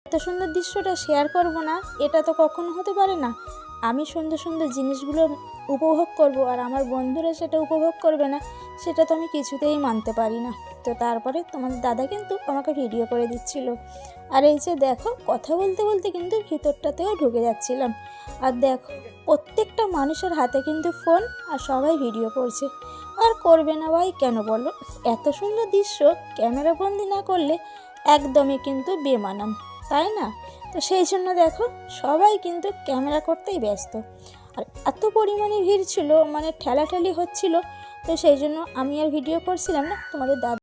এত সুন্দর দৃশ্যটা শেয়ার করব না, এটা তো কখনো হতে পারে না। আমি সুন্দর সুন্দর জিনিসগুলো উপভোগ করব আর আমার বন্ধুরা সেটা উপভোগ করবে না, সেটা তো আমি কিছুতেই মানতে পারি না। তো তারপরে তোমাদের দাদা কিন্তু আমাকে ভিডিও করে দিচ্ছিল। আর এই যে দেখো, কথা বলতে বলতে কিন্তু ভিতরটাতেও ঢুকে যাচ্ছিলাম। আর দেখো, প্রত্যেকটা মানুষের হাতে কিন্তু ফোন, আর সবাই ভিডিও করছে। আর করবে না ভাই, কেন বলো? এত সুন্দর দৃশ্য ক্যামেরা বন্দি না করলে একদমই কিন্তু বেমানান, তাই না? তো সেই জন্য দেখো, সবাই কিন্তু ক্যামেরা করতেই ব্যস্ত। আর এত পরিমাণে ভিড় ছিল, মানে ঠেলাঠেলি হচ্ছিল। তো সেই জন্য আমি আর ভিডিও করছিলাম না। তোমাদের দাদা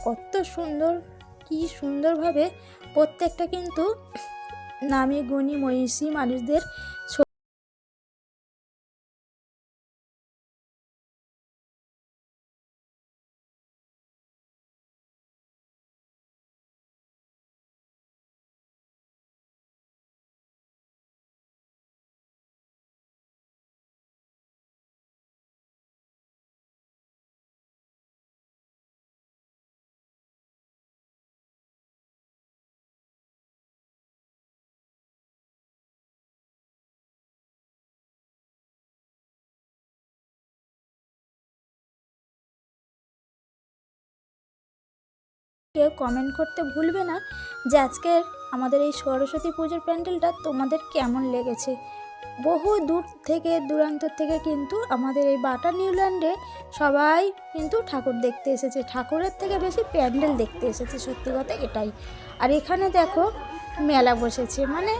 কত সুন্দর, কি সুন্দরভাবে প্রত্যেকটা কিন্তু নামি গুণী মনীষী মানুষদের কেউ কমেন্ট করতে ভুলবে না যে আজকের আমাদের এই সরস্বতী পুজোর প্যান্ডেলটা তোমাদের কেমন লেগেছে। বহু দূর থেকে দূরান্ত থেকে কিন্তু আমাদের এই বাটা নিউল্যান্ডে সবাই কিন্তু ঠাকুর দেখতে এসেছে। ঠাকুরের থেকে বেশি প্যান্ডেল দেখতে এসেছে, সত্যি কথা এটাই। আর এখানে দেখো মেলা বসেছে, মানে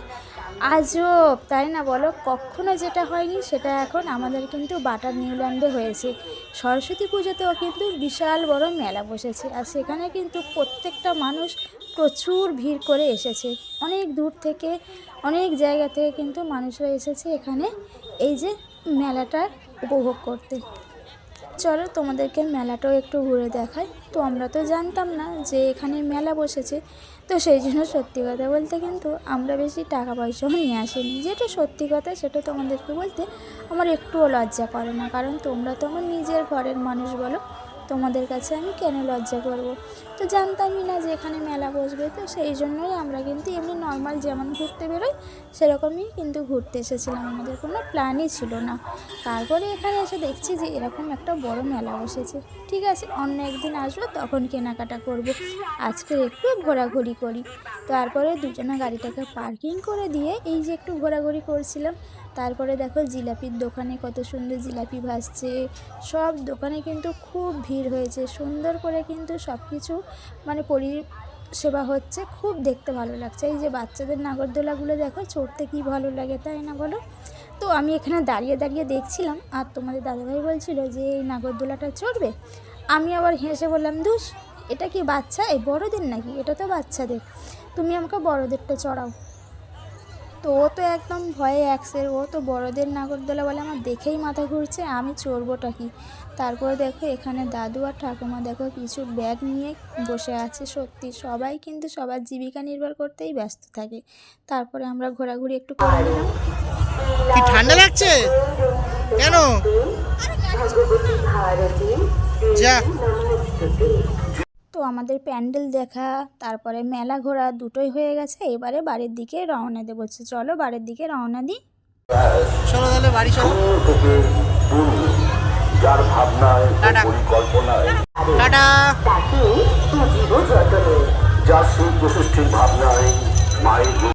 আজব, তাই না বলো? কখনো যেটা হয়নি সেটা এখন আমাদের কিন্তু বাটা নিউল্যান্ডে হয়েছে। সরস্বতী পুজোতেও কিন্তু বিশাল বড় মেলা বসেছে। আর সেখানে কিন্তু প্রত্যেকটা মানুষ প্রচুর ভিড় করে এসেছে। অনেক দূর থেকে, অনেক জায়গা থেকে কিন্তু মানুষরা এসেছে এখানে এই যে মেলাটার উপভোগ করতে। চলো তোমাদেরকে মেলাটাও একটু ঘুরে দেখাই। তো আমরা তো জানতাম না যে এখানে মেলা বসেছে। তো সেই জন্য সত্যি কথা বলতে কিন্তু আমরা বেশি টাকা পয়সাও নিয়ে আসিনি। যেটা সত্যি কথা সেটা তোমাদেরকে বলতে আমার একটুও লজ্জা করে না, কারণ তোমরা তো আমার নিজের ঘরের মানুষ, বলো তোমাদের কাছে আমি কেন লজ্জা করব? তো জানতামই না যে এখানে মেলা বসবে। তো সেই জন্যই আমরা কিন্তু এমনি নর্মাল যেমন ঘুরতে বেরোই সেরকমই কিন্তু ঘুরতে এসেছিলাম, আমাদের কোনো প্ল্যানই ছিল না। তারপরে এখানে এসে দেখছি যে এরকম একটা বড় মেলা বসেছে। ঠিক আছে, অন্য একদিন আসবো, তখন কেনাকাটা করব। আজকে একটু ঘোরাঘুরি করি। তারপরে দুজনে গাড়িটাকে পার্কিং করে দিয়ে এই যে একটু ঘোরাঘুরি করছিলাম। তারপরে দেখো জিলাপির দোকানে কত সুন্দর জিলাপি ভাসছে। সব দোকানে কিন্তু খুব ভিড় হয়েছে, সুন্দর করে কিন্তু সব কিছু মানে পরিষেবা হচ্ছে, খুব দেখতে ভালো লাগছে। এই যে বাচ্চাদের নাগরদোলাগুলো দেখো, চড়তে কি ভালো লাগে, তাই না বলো? তো আমি এখানে দাঁড়িয়ে দাঁড়িয়ে দেখছিলাম, আর তোমাদের দাদাভাই বলছিল যে এই নাগরদোলাটা চড়বে। আমি আবার হেসে বললাম, ধুস, এটা কি বাচ্চা, এই বড়দের নাকি? এটা তো বাচ্চাদের, তুমি আমাকে বড়দেরটা চড়াও। তো ও তো একদম ভয়ে একসের, ও তো বড়দের নাগরদোলা বলে, আমার দেখেই মাথা ঘুরছে, আমি চড়বোটা কি। তারপরে দেখো এখানে দাদু আর ঠাকুমা দেখো কিছু ব্যাগ নিয়ে বসে আছে। সত্যি সবাই কিন্তু সবার জীবিকা নির্ভর করতেই ব্যস্ত থাকে। তারপরে আমরা ঘোরাঘুরি একটু করে নিলাম। কি ঠান্ডা লাগছে কেন? যা, তো আমাদের প্যান্ডেল দেখা, তারপরে মেলা ঘোরা দুটোই হয়ে গেছে। এবারে বাড়ির দিকে রওনা দেবো। চলো বাড়ির দিকে রওনা দিই। চলো তাহলে বাড়ি চলো। Tata tata.